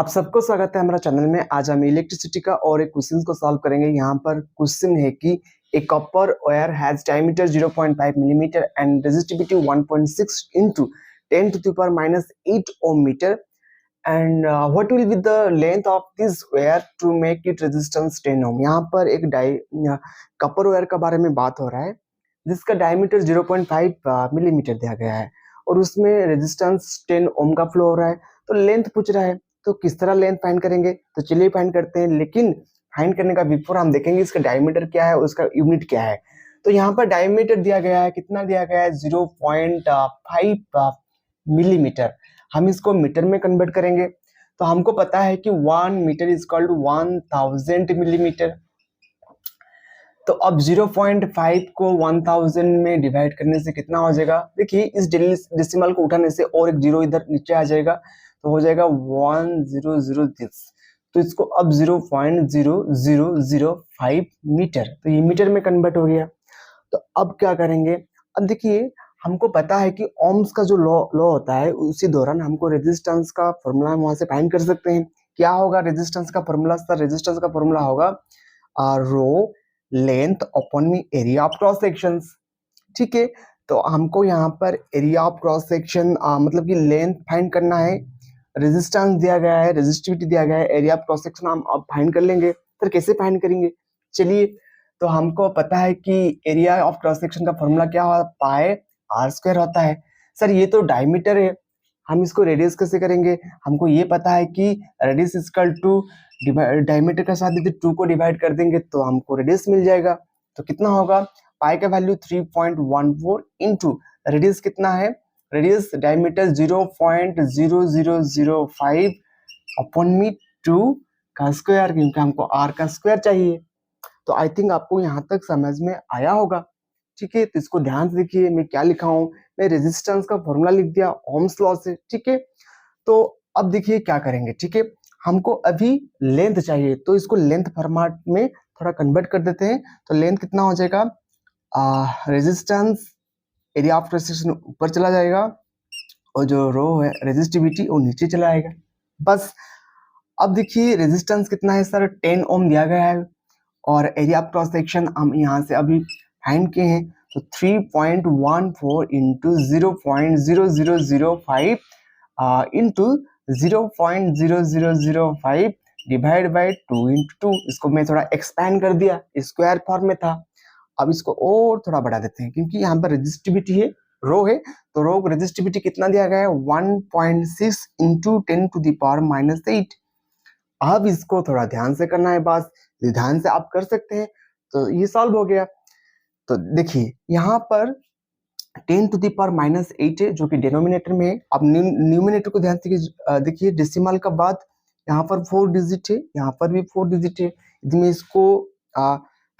आप सबको स्वागत है हमारा चैनल में। आज हम इलेक्ट्रिसिटी का और एक क्वेश्चन को सॉल्व करेंगे। यहाँ पर क्वेश्चन है कि a copper wire has diameter 0.5 millimetre and resistivity 1.6 into 10 to the power minus 8 ohm meter and what will be the length of this wire to make it resistance 10 ohm। यहाँ पर एक copper wire का बारे में बात हो रहा है जिसका डायमीटर 0.5 मिलीमीटर दिया गया है और उसमें रेजिस्टेंस 10 ओम का फ्लो हो रहा है। तो लेंथ पूछ रहा है, तो किस तरह लेंथ फाइंड करेंगे? तो चलिए फाइंड करते हैं, लेकिन फाइंड करने का बिफोर हम देखेंगे इसका डायमीटर क्या है, उसका यूनिट क्या है। तो यहाँ पर डायमीटर दिया गया है, कितना दिया गया है? 0.5 मिलीमीटर। हम इसको मीटर में कन्वर्ट करेंगे तो हमको पता है कि 1 metre is equal to 1000 millimetre. तो अब 0.5 को 1000 में डिवाइड करने से कितना हो जाएगा? देखिए इस डेसिमल को उठाने से और एक जीरो इधर नीचे आ जाएगा तो हो जाएगा 1006। तो इसको अब 0.0005 मीटर, तो ये मीटर में कन्वर्ट हो गया। तो अब क्या करेंगे? अब देखिए हमको पता है कि ओम्स का जो लॉ होता है उसी दौरान हमको रेजिस्टेंस का फॉर्मूला वहां से फाइंड कर सकते हैं। क्या होगा रेजिस्टेंस का फॉर्मूला? सर रेजिस्टेंस का फॉर्मूला होगा रो लेंथ अपॉन में एरिया ऑफ क्रॉस सेक्शंस। ठीक है, तो हमको यहाँ पर एरिया ऑफ क्रॉस सेक्शन मतलब कि लेंथ फाइंड करना है। रेजिस्टेंस दिया गया है, रेजिस्टिविटी दिया गया है, एरिया ऑफ क्रॉस सेक्शन हम अब फाइंड कर लेंगे। फिर कैसे फाइंड करेंगे? चलिए, तो हमको पता है कि एरिया ऑफ क्रॉस सेक्शन का फॉर्मूला क्या होता है? पाई आर स्क्वायर होता है। सर ये तो डायमीटर है, हम इसको रेडियस कैसे करेंगे? हमको ये पता है कि रेडियस इक्वल टू डायमीटर के साथ यदि 2 को डिवाइड कर देंगे तो हमको रेडियस मिल जाएगा। तो कितना होगा? पाई का वैल्यू 3.14 इंटू रेडियस कितना है? रेडियस डायमीटर 0.0005 अपॉन में 2 का स्क्वायर, क्योंकि हमको आर का स्क्वायर चाहिए। तो आई थिंक आपको यहाँ तक समझ में आया होगा। ठीक है, तो इसको ध्यान से देखिए, मैं क्या लिखा हूँ। मैं रेजिस्टेंस का फॉर्मूला लिख दिया ओम्स लॉ से। ठीक है, तो अब देखिए क्या करेंगे। ठीक है, हमको अभी लेंथ चाहिए तो इसको लेंथ फॉर्मेट में थोड़ा कन्वर्ट कर देते हैं। तो लेंथ कितना हो जाएगा? रेजिस्टेंस एरिया ऑफ रेजिस्टेंस ऊपर चला जाएगा और जो रो है रेजिस्टिविटी वो नीचे चला आएगा। बस अब देखिए रेजिस्टेंस कितना है सर? 10 ओम दिया गया है और एरिया ऑफ क्रॉस सेक्शन हम यहाँ से अभी फाइंड किए हैं। तो 3.14 into 0.0005 into 0.0005 divide by 2 into 2। इसको मैं थोड़ा एक्सपैंड कर दिया, स्क्वायर फॉर्म में था। अब इसको और थोड़ा बढ़ा देते हैं क्योंकि यहाँ पर रेजिस्टिविटी है, रो है, तो रो रेजिस्टिविटी कितना दिया गया है? 1.6 into 10 to the power minus 8। अब इसको थोड़ा ध्यान से करना है, बात ध्यान से आप कर सकते हैं। तो ये सॉल्व हो गया। तो देखिए यहाँ पर 10 टू द पावर माइनस 8 है जो कि डिनोमिनेटर में है। अब न्यूमिनेटर को ध्यान से देखिए, डेसिमल का बाद यहाँ पर 4 डिजिट है, यहाँ पर भी 4 डिजिट है। यदि मैं इसको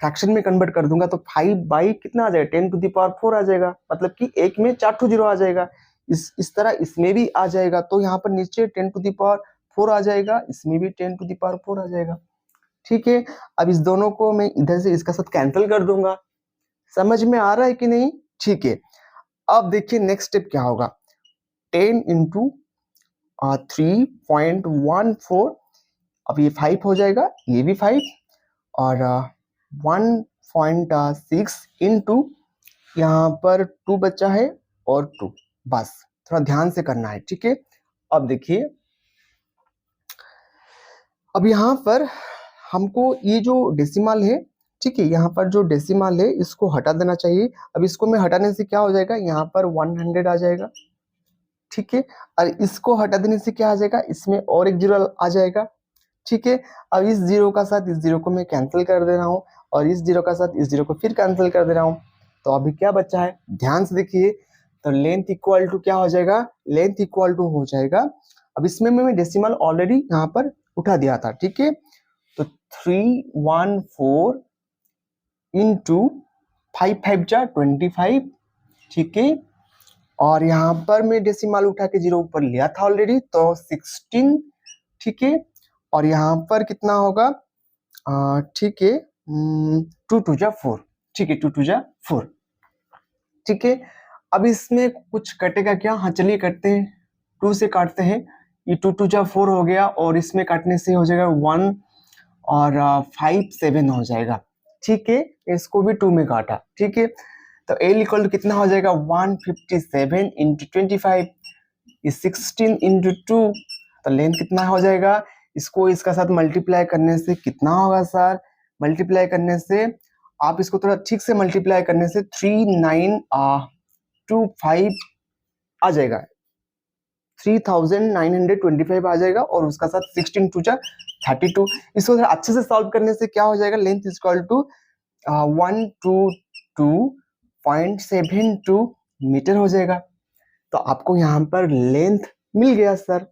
फ्रैक्शन में कन्वर्ट कर दूंगा तो 5 बाई कितना आ जाएगा? 10 टू द पावर 4 आ जाएगा, मतलब कि एक में 4 टू 0 आ जाएगा। इस तरह इसमें भी आ जाएगा, तो यहाँ पर नीचे 10 टू द पावर 4 आ जाएगा, इसमें भी 10 टू द पावर 4 आ जाएगा। ठीक है, अब इस दोनों को मैं इधर से इसका साथ कैंसिल कर दूंगा। समझ में आ रहा है कि नहीं? ठीक है, अब देखिए नेक्स्ट स्टेप क्या होगा। 10 इंटू 3.14, अब ये 5 हो जाएगा, ये भी 5 और 1.6 इंटू यहाँ पर 2 बचा है और 2। बस थोड़ा ध्यान से करना है। ठीक है, अब देखिए, अब यहाँ पर हमको ये जो डेसिमल है, ठीक है, यहाँ पर जो डेसिमल है इसको हटा देना चाहिए। अब इसको में हटाने से क्या हो जाएगा? यहाँ पर 100 आ जाएगा। ठीक है, और इसको हटा देने से क्या आ जाएगा? इसमें और एक जीरो आ जाएगा। ठीक है, अब इस जीरो का साथ इस जीरो को मैं कैंसिल कर दे रहा हूँ और इस जीरो का साथ इस जीरो को फिर कैंसिल कर दे रहा हूँ। तो अभी क्या बचा है? ध्यान से देखिए, तो लेंथ इक्वल टू क्या हो जाएगा? लेंथ इक्वल टू हो जाएगा, अब इसमें मैं डेसिमल ऑलरेडी यहाँ पर उठा दिया था। ठीक है, तो 314 इंटू 5 5 जा 25। ठीक है, और यहाँ पर मैं डेसिमल उठा के जीरो ऊपर लिया था ऑलरेडी, तो 16। ठीक है, और यहाँ पर कितना होगा? ठीक है, 2 2 जा 4। ठीक है, 2 2 जा 4। ठीक है, अब इसमें कुछ कटेगा क्या? हाँ चलिए करते हैं, 2 से काटते हैं। ये 2 2 जा 4 हो गया और इसमें काटने से हो जाएगा 1 और 5 7 हो जाएगा। ठीक है, इसको भी 2 में काटा। ठीक है, तो L इक्वल टू कितना हो जाएगा 157 इंटू 25, ये 16 इंटू 2, तो लेंथ कितना हो जाएगा, इसको इसका साथ मल्टीप्लाई करने से कितना होगा सर, मल्टीप्लाई करने से आप इसको थोड़ा ठीक से मल्टीप्लाई करने से 3925 आ जाएगा, 3925 आ जाएगा और उसका साथ 16 टू जा 32। इसको थोड़ा अच्छे से सॉल्व करने से क्या हो जाएगा, length is equal to 122.72 metre हो जाएगा। तो आपको यहाँ पर लेंथ मिल गया सर।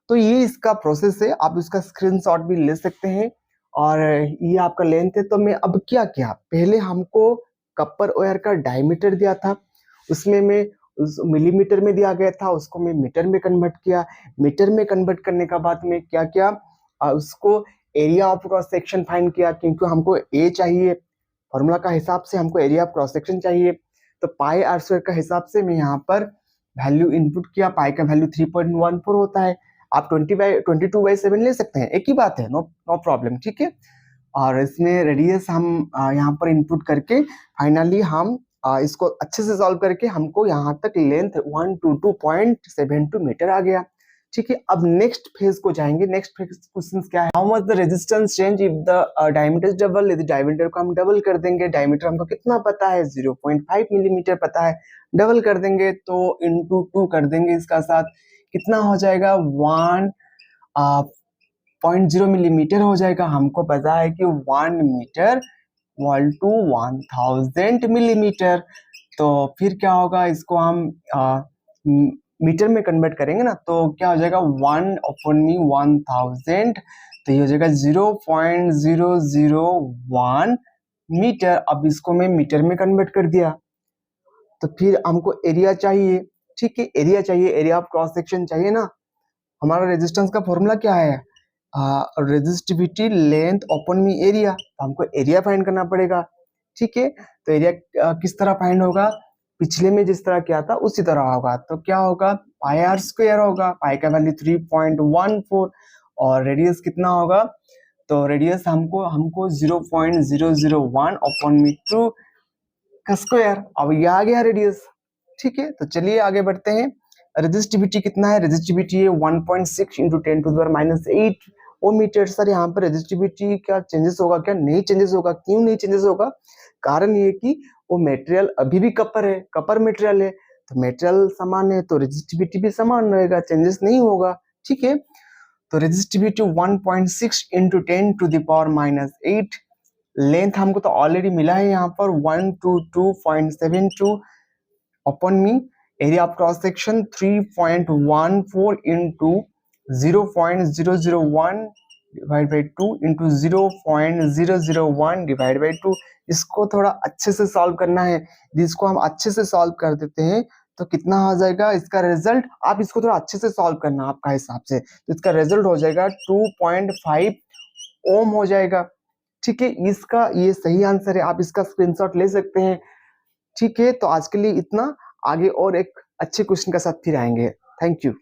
तो ये इसका प्रोसेस है, आप इसका स्क्रीनशॉट भी ले सकते हैं। और ये आपका लेंथ है। तो मैं अब क्या किया, पहले हमको कपर वायर का डायमीटर दिया था, उसमें मैं उस मिलीमीटर में दिया गया था, उसको मैं मीटर में कन्वर्ट किया। मीटर में कन्वर्ट करने का बाद में क्या किया, उसको area of cross section find किया, क्योंकि हमको ए चाहिए, फॉर्मूला का हिसाब से हमको एरिया ऑफ क्रॉस सेक्शन चाहिए। तो पाई आर स्क्वायर का हिसाब से मैं यहाँ पर वैल्यू इनपुट किया। पाई का वैल्यू 3.14 होता है। आप 22/7 ले सकते हैं, एक ही बात है, नो प्रॉब्लम। ठीक है, और इसमें रेडियस हम यहाँ पर इनपुट करके फाइनली हम इसको अच्छे से सॉल्व करके हमको यहाँ तक लेंथ 122.72 मीटर आ गया। ठीक है, अब नेक्स्ट फेज को जाएंगे। नेक्स्ट फेज क्वेश्चन क्या है, how much the resistance change if the diameter double. यदि डायमीटर को हम डबल कर देंगे, डायमीटर हमको कितना पता है 0.5 मिलीमीटर पता है, डबल कर देंगे तो इंटू 2 कर देंगे, इसका साथ कितना हो जाएगा 1.0 मिलीमीटर हो जाएगा। हमको पता है कि 1 मीटर इक्वल टू 1000 मिलीमीटर। तो फिर क्या होगा, इसको हम मीटर में कन्वर्ट करेंगे ना, तो क्या हो जाएगा 1/1000, तो ये हो जाएगा 0.001 मीटर। अब इसको मैं मीटर में कन्वर्ट कर दिया। तो फिर हमको एरिया चाहिए। ठीक है, एरिया चाहिए, एरिया ऑफ क्रॉस सेक्शन चाहिए ना। हमारा रेजिस्टेंस का फॉर्मूला क्या है, रेजिस्टिविटी लेंथ अपॉन मी एरिया। तो हमको एरिया फाइंड करना पड़ेगा। ठीक है, तो एरिया किस तरह फाइंड होगा, पिछले में जिस तरह किया था उसी तरह होगा। तो क्या होगा, पाई आर स्क्वायर होगा, पाई का वैल्यू 3.14 और रेडियस कितना होगा, तो रेडियस हमको 0.001 अपॉन मी 2 का स्क्वायर। अब ये आ गया रेडियस। ठीक है, तो चलिए आगे बढ़ते हैं। रेजिस्टिविटी कितना है, रेजिस्टिविटी है 1.6 इंटू 10⁻⁸ ओ मीटर। सर यहाँ पर रेजिस्टिविटी क्या चेंजेस होगा, क्या नहीं चेंजेस होगा, क्यों नहीं चेंजेस होगा, कारण ये कि वो मटेरियल अभी भी कपर है, कपर मटेरियल है, तो मटेरियल समान है तो रेजिस्टिविटी भी समान रहेगा, चेंजेस नहीं होगा। ठीक है, तो रेजिस्टिविटी 1.6 इंटू 10⁻⁸। लेंथ हमको तो ऑलरेडी मिला है यहाँ पर 122.72 upon me area of cross section 3.14 into 0.001 divide by 2 into 0.001 divide by 2। इसको थोड़ा अच्छे से सॉल्व करना है। जिसको हम अच्छे से सॉल्व कर देते हैं तो कितना हो जाएगा इसका रिजल्ट, आप इसको थोड़ा अच्छे से सॉल्व करना आपका हिसाब से, तो इसका रिजल्ट हो जाएगा 2.5 ओम हो जाएगा। ठीक है, इसका ये सही आंसर है, आप इसका स्क्रीनशॉट ले सकते हैं। ठीक है, तो आज के लिए इतना, आगे और एक अच्छे क्वेश्चन के साथ फिर आएंगे। Thank you.